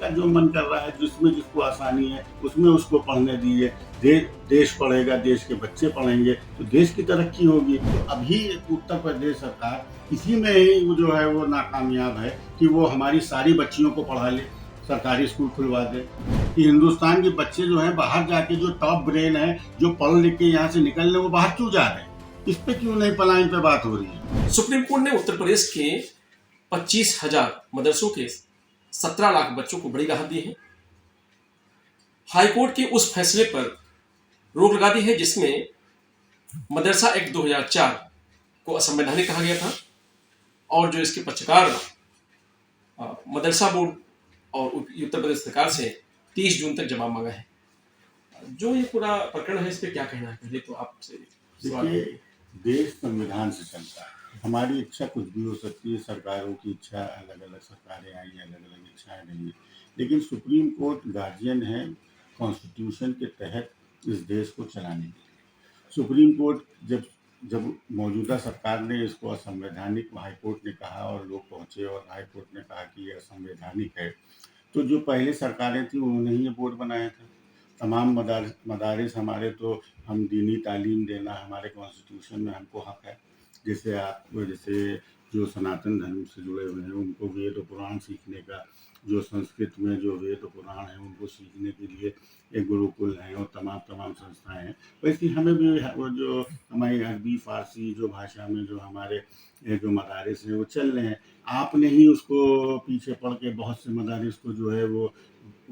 जिसका जो मन कर रहा है, जिसमें जिसको आसानी है, उसमें उसको पढ़ने दीजिए। देश पढ़ेगा, देश के बच्चे पढ़ेंगे तो देश की तरक्की होगी। तो अभी उत्तर प्रदेश सरकार इसी में ही वो जो है वो नाकामयाब है कि वो हमारी सारी बच्चियों को पढ़ा ले, सरकारी स्कूल खुलवा दे। कि हिंदुस्तान के बच्चे जो हैं बाहर जाके जो टॉप ब्रेन है, जो पढ़ लिख के यहाँ से निकल रहे, वो बाहर क्यों जा रहे हैं? इस पे क्यों नहीं पलायन पे बात हो रही है? सुप्रीम कोर्ट ने उत्तर प्रदेश के 25,000 मदरसों के 17 लाख बच्चों को बड़ी राहत दी है। हाईकोर्ट के उस फैसले पर रोक लगा दी है जिसमें मदरसा एक्ट 2004 को असंवैधानिक कहा गया था और जो इसके पक्षकार मदरसा बोर्ड और उत्तर प्रदेश सरकार से 30 जून तक जवाब मांगा है। जो ये पूरा प्रकरण है, इस पर क्या कहना है? पहले तो आपसे देखिए, देश संविधान से चलता है। हमारी इच्छा कुछ भी हो सकती है, सरकारों की इच्छा अलग अलग, सरकारें आई अलग अलग इच्छाएं नहीं है, लेकिन सुप्रीम कोर्ट गार्जियन है कॉन्स्टिट्यूशन के तहत इस देश को चलाने के लिए। सुप्रीम कोर्ट जब मौजूदा सरकार ने इसको असंवैधानिक हाईकोर्ट ने कहा और लोग पहुंचे और हाईकोर्ट ने कहा कि ये असंवैधानिक है, तो जो पहले सरकारें थी उन्होंने ही ये बोर्ड बनाया था। तमाम मदारिस हमारे, तो हम दीनी तालीम देना हमारे कॉन्स्टिट्यूशन में हमको हक है। जैसे जो सनातन धर्म से जुड़े हुए हैं उनको वेद और पुराण सीखने का, जो संस्कृत में जो वेद और पुराण है उनको सीखने के लिए एक गुरुकुल है और तमाम संस्थाएं हैं। वैसे हमें भी वो जो हमारी अरबी फारसी जो भाषा में जो हमारे जो मदारिस हैं वो चल रहे हैं। आपने ही उसको पीछे पड़ के बहुत से मदारिस को जो है वो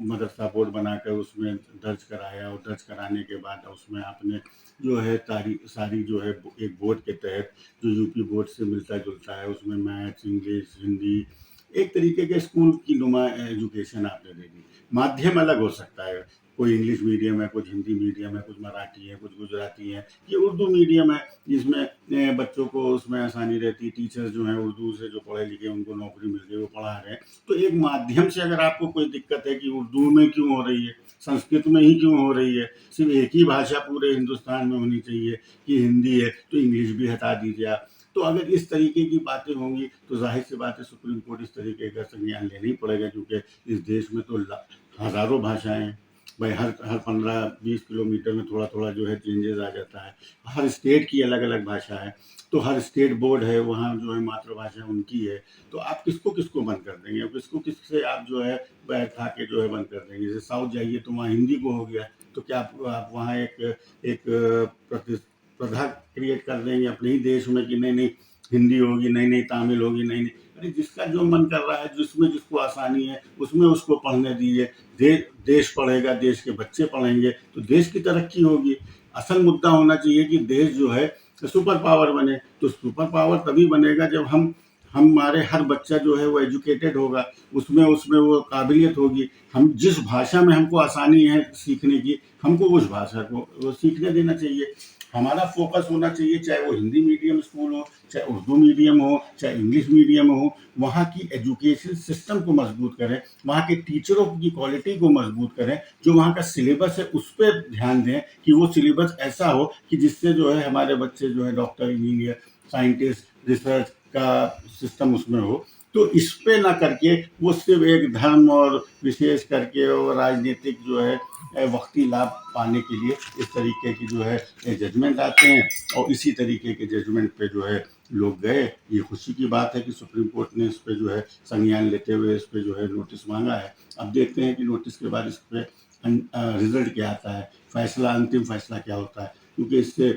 मदरसा बोर्ड बनाकर उसमें दर्ज कराया और दर्ज कराने के बाद उसमें आपने जो है सारी जो है एक बोर्ड के तहत जो यूपी बोर्ड से मिलता जुलता है उसमें मैथ्स, इंग्लिश, हिंदी, एक तरीके के स्कूल की नुमा एजुकेशन आपने दे दी। माध्यम अलग हो सकता है, कोई इंग्लिश मीडियम है, कुछ हिंदी मीडियम है, कुछ मराठी है, कुछ गुजराती है, ये उर्दू मीडियम है जिसमें बच्चों को उसमें आसानी रहती है। टीचर्स जो हैं उर्दू से जो पढ़े लिखे उनको नौकरी मिल गई, वो पढ़ा रहे हैं। तो एक माध्यम से अगर आपको कोई दिक्कत है कि उर्दू में क्यों हो रही है, संस्कृत में ही क्यों हो रही है, सिर्फ एक ही भाषा पूरे हिंदुस्तान में होनी चाहिए कि हिंदी है तो इंग्लिश भी हटा दीजिए आप। तो अगर इस तरीके की बातें होंगी तो जाहिर सी बात है सुप्रीम कोर्ट इस तरीके का संज्ञान लेना ही पड़ेगा, क्योंकि इस देश में तो हज़ारों भाषाएं हैं भाई। हर 15-20 किलोमीटर में थोड़ा थोड़ा जो है चेंजेस आ जाता है। हर स्टेट की अलग अलग भाषा है, तो हर स्टेट बोर्ड है वहाँ जो है मातृभाषा उनकी है। तो आप किसको किसको बंद कर देंगे, और किसको किससे आप जो है बैठ खा के जो है बंद कर देंगे। जैसे साउथ जाइए तो वहाँ हिंदी को हो गया, तो क्या आप वहाँ एक प्रतिस्पर्धा क्रिएट कर देंगे अपने ही देश में कि नहीं नहीं हिंदी होगी, नहीं नहीं तमिल होगी, नहीं नहीं। अरे जिसका जो मन कर रहा है, जिसमें जिसको आसानी है, उसमें उसको पढ़ने दीजिए। देश पढ़ेगा, देश के बच्चे पढ़ेंगे तो देश की तरक्की होगी। असल मुद्दा होना चाहिए कि देश जो है सुपर पावर बने। तो सुपर पावर तभी बनेगा जब हमारे हर बच्चा जो है वो एजुकेटेड होगा, उसमें वो काबिलियत होगी। हम जिस भाषा में हमको आसानी है सीखने की, हमको उस भाषा को वो सीखने देना चाहिए। हमारा फोकस होना चाहिए, चाहे वो हिंदी मीडियम स्कूल हो, चाहे उर्दू मीडियम हो, चाहे इंग्लिश मीडियम हो, वहाँ की एजुकेशन सिस्टम को मजबूत करें, वहाँ के टीचरों की क्वालिटी को मजबूत करें, जो वहाँ का सिलेबस है उस पर ध्यान दें कि वो सिलेबस ऐसा हो कि जिससे जो है हमारे बच्चे जो है डॉक्टर, इंजीनियर, साइंटिस्ट, रिसर्च का सिस्टम उसमें हो। तो इस पे ना करके वो सिर्फ एक धर्म और विशेष करके और राजनीतिक जो है वक्ती लाभ पाने के लिए इस तरीके की जो है जजमेंट आते हैं, और इसी तरीके के जजमेंट पे जो है लोग गए। ये खुशी की बात है कि सुप्रीम कोर्ट ने इस पे जो है संज्ञान लेते हुए इस पे जो है नोटिस मांगा है। अब देखते हैं कि नोटिस के बाद इस पे रिजल्ट क्या आता है, फैसला, अंतिम फैसला क्या होता है, क्योंकि इससे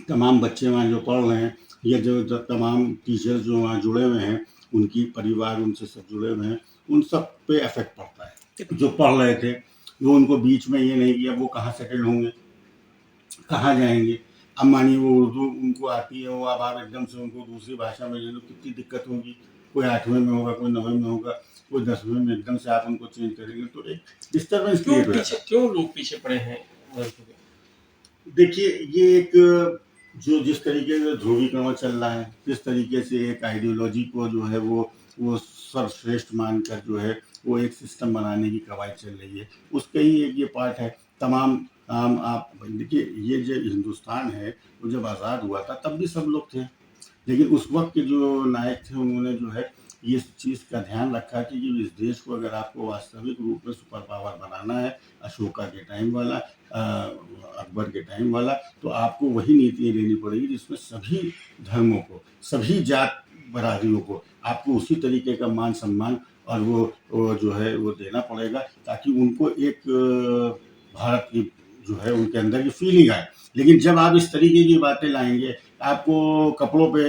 तमाम बच्चे वहाँ जो पढ़ रहे हैं या जो तमाम टीचर्स जो वहाँ जुड़े हुए हैं, उनकी परिवार उनसे सब जुड़े हुए हैं, उन सब पे इफेक्ट पड़ता है। जो पढ़ रहे थे वो उनको बीच में ये नहीं किया, वो कहाँ सेटल होंगे, कहाँ जाएंगे। अब मानिए वो उर्दू उनको आती है, वो अब आप एकदम से उनको दूसरी भाषा में ले लो, कितनी दिक्कत होगी। कोई 8वें में होगा, कोई 9वें में होगा, कोई 10वें में, एकदम से आप उनको चेंज करेंगे तो एक डिस्टर्बेंस क्रिएट हो जाता है। क्यों लोग पीछे पड़े हैं? देखिए, ये एक जो जिस तरीके से ध्रुवीकरण चल रहा है, जिस तरीके से एक आइडियोलॉजी को जो है वो सर्वश्रेष्ठ मानकर जो है वो एक सिस्टम बनाने की कवायद चल रही है, उसका ही एक ये पार्ट है। तमाम आप देखिए, ये जो हिंदुस्तान है वो जब आज़ाद हुआ था तब भी सब लोग थे, लेकिन उस वक्त के जो नायक थे उन्होंने जो है ये चीज़ का ध्यान रखा कि इस देश को अगर आपको वास्तविक रूप में सुपर पावर बनाना है, अशोका के टाइम वाला, अकबर के टाइम वाला, तो आपको वही नीतियाँ लेनी पड़ेगी जिसमें सभी धर्मों को, सभी जात बरादरियों को आपको उसी तरीके का मान सम्मान और वो जो है वो देना पड़ेगा, ताकि उनको एक भारत की जो है उनके अंदर की फीलिंग आए। लेकिन जब आप इस तरीके की बातें लाएंगे, आपको कपड़ों पे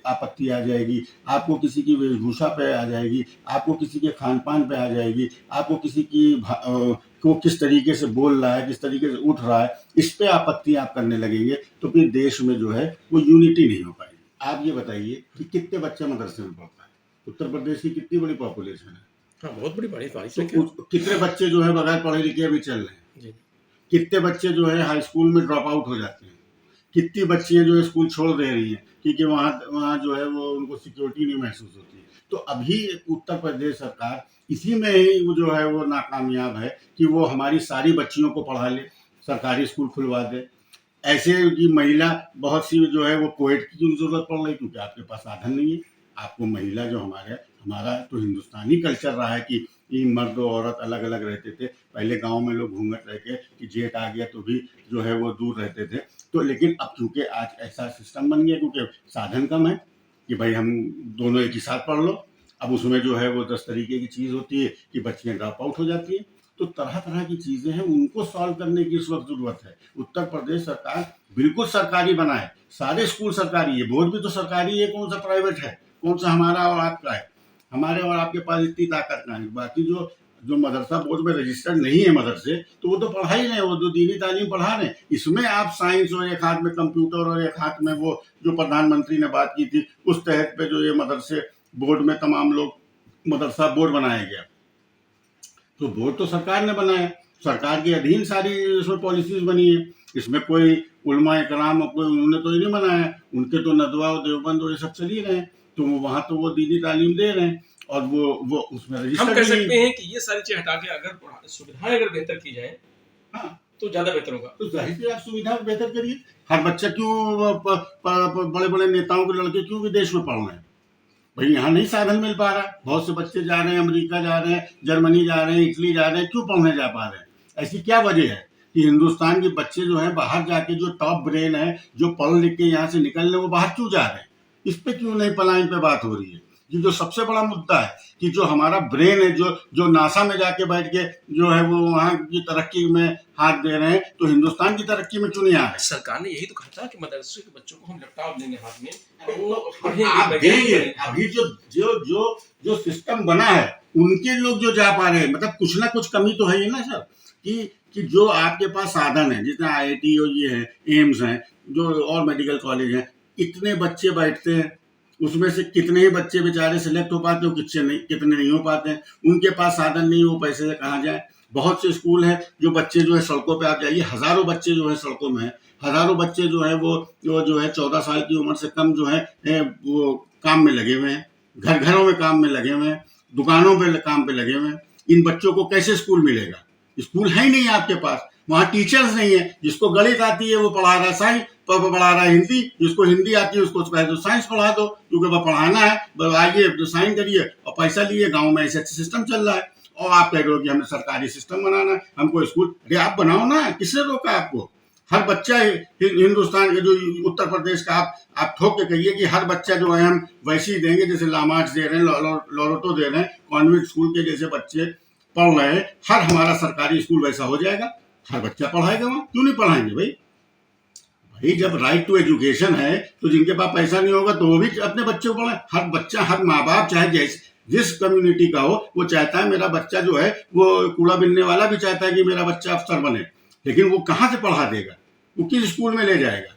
आपत्ति आ जाएगी, आपको किसी की वेशभूषा पे आ जाएगी, आपको किसी के खान पान पे आ जाएगी, आपको किसी की को किस तरीके से बोल रहा है, किस तरीके से उठ रहा है, इस पे आपत्ति आप करने लगेंगे, तो फिर देश में जो है वो यूनिटी नहीं हो पाएगी। आप ये बताइए कि कितने बच्चे मदरसे में पढ़ता है? उत्तर प्रदेश की कितनी बड़ी पॉपुलेशन है? हाँ, बहुत बड़ी तो संख्या। कितने बच्चे जो है बगैर पढ़े लिखे अभी चल रहे हैं? जी। कितने बच्चे जो है हाई स्कूल में ड्रॉप आउट हो जाते हैं? कितनी बच्चियां जो है स्कूल छोड़ दे रही हैं क्योंकि वहाँ जो है वो उनको सिक्योरिटी नहीं महसूस होती है। तो अभी उत्तर प्रदेश सरकार इसी में ही वो जो है वो नाकामयाब है कि वो हमारी सारी बच्चियों को पढ़ा ले, सरकारी स्कूल खुलवा दे। ऐसे कि महिला बहुत सी जो है वो कोएड की क्यों जरूरत पड़ रही, क्योंकि आपके पास साधन नहीं है। आपको महिला जो हमारा तो हिंदुस्तानी कल्चर रहा है कि ये मर्द और औरत अलग अलग रहते थे। पहले गांव में लोग घूंघट रह के कि जेठ आ गया तो भी जो है वो दूर रहते थे। तो लेकिन अब चूंकि आज ऐसा सिस्टम बन गया क्योंकि साधन कम है कि भाई हम दोनों एक ही साथ पढ़ लो। अब उसमें जो है वो 10 तरीके की चीज़ होती है कि बच्चियाँ ड्रॉप आउट हो जाती है। तो तरह तरह की चीज़ें हैं, उनको सॉल्व करने की इस वक्त ज़रूरत है। उत्तर प्रदेश सरकार बिल्कुल सरकारी बनाए, सारे स्कूल सरकारी है, बोर्ड भी तो सरकारी है, कौन सा प्राइवेट है, कौन सा हमारा और आपका है। हमारे और आपके पास इतनी ताकत ना है। बाकी जो मदरसा बोर्ड में रजिस्टर्ड नहीं है मदरसे, तो वो तो पढ़ा ही नहीं, वो तो दीनी तालीम पढ़ा रहे। इसमें आप साइंस और एक हाथ में कंप्यूटर और एक हाथ में वो जो प्रधानमंत्री ने बात की थी उस तहत पे जो ये मदरसे बोर्ड में तमाम लोग मदरसा बोर्ड बनाया गया। तो बोर्ड तो सरकार ने बनाया, सरकार के अधीन सारी इसमें पॉलिसीज बनी है। इसमें कोई उलमा कराम कोई उन्होंने तो नहीं बनाया, उनके तो नदवा और देवबंद और ये सब चल ही रहे हैं। तो वहाँ तो वो दीनी तालीम दे रहे हैं और वो उसमें रजिस्टर हम कह सकते हैं कि ये सारी चीजें हटा के अगर सुविधाएं अगर बेहतर की जाए, हाँ, तो ज्यादा बेहतर होगा। तो जाहिर सी आप सुविधा बेहतर करिए। हर बच्चा क्यों बड़े बड़े नेताओं के लड़के क्यों विदेश में पढ़ रहे हैं? भाई यहाँ नहीं साधन मिल पा रहा। बहुत से बच्चे जा रहे हैं, अमेरिका जा रहे हैं, जर्मनी जा रहे हैं, इटली जा रहे हैं, क्यों पढ़ने जा पा रहे हैं? ऐसी क्या वजह है कि हिंदुस्तान के बच्चे जो है बाहर जाके जो टॉप ब्रेन है, जो पढ़ लिख के यहाँ से निकल रहे, वो बाहर क्यों जा रहे हैं? इस पे क्यों नहीं पलायन पे बात हो रही है? ये जो सबसे बड़ा मुद्दा है कि जो हमारा ब्रेन है, जो नासा में जाके बैठ के जो है वो वहाँ की तरक्की में हाथ दे रहे हैं, तो हिंदुस्तान की तरक्की में क्यों नहीं आ रहे? सरकार ने यही तो कहा था कि मदरसे के बच्चों को हम लैपटॉप देंगे हाथ में, आप देंगे। अभी जो सिस्टम बना है उनके लोग जो जा पा रहे हैं, मतलब कुछ ना कुछ कमी तो है ही ना सर, कि जो आपके पास साधन है, जितना IIT और ये है, एम्स हैं, जो और मेडिकल कॉलेज हैं, इतने बच्चे बैठते हैं, उसमें से कितने ही बच्चे बेचारे सिलेक्ट हो पाते हो, कितने नहीं हो पाते हैं। उनके पास साधन नहीं, वो पैसे से कहाँ जाए। बहुत से स्कूल हैं जो बच्चे जो है सड़कों पे, आप जाइए, हजारों बच्चे जो है सड़कों में हैं, हजारों बच्चे जो है वो जो है 14 साल की उम्र से कम जो है वो काम में लगे हुए हैं, घरों में काम में लगे हुए हैं, दुकानों पे काम पे लगे हुए हैं। इन बच्चों को कैसे स्कूल मिलेगा? स्कूल है ही नहीं आपके पास, वहाँ टीचर्स नहीं है। जिसको गणित आती है वो पढ़ा रहा है साइंस, पढ़ा रहा है हिंदी, जिसको हिंदी आती है उसको कहे तो साइंस पढ़ा दो, क्योंकि वह पढ़ाना है, आइए तो साइन करिए और पैसा लिए। गाँव में ऐसे सिस्टम चल रहा है और आप कह रहे हो कि हमें सरकारी सिस्टम बनाना है, हमको स्कूल। अरे आप बनाओ ना, किसने रोका आपको? हर बच्चा हिंदुस्तान के जो उत्तर प्रदेश का आप ठोक के कहिए कि हर बच्चा जो है हम वैसे ही देंगे जैसे लामार्च दे रहे हैं, लोरोटो दे रहे हैं, कॉन्वेंट स्कूल के जैसे बच्चे पढ़ रहे हैं, हर हमारा सरकारी स्कूल वैसा हो जाएगा, हर बच्चा पढ़ाएगा वहाँ। क्यों नहीं पढ़ाएंगे भाई? भाई जब राइट टू एजुकेशन है तो जिनके पास पैसा नहीं होगा तो वो भी अपने बच्चे को पढ़ाए। हर बच्चा, हर माँ बाप चाहे जिस कम्युनिटी का हो, वो चाहता है मेरा बच्चा जो है वो कूड़ा बिनने वाला भी चाहता है कि मेरा बच्चा अफसर बने, लेकिन वो कहाँ से पढ़ा देगा? वो किस स्कूल में ले जाएगा?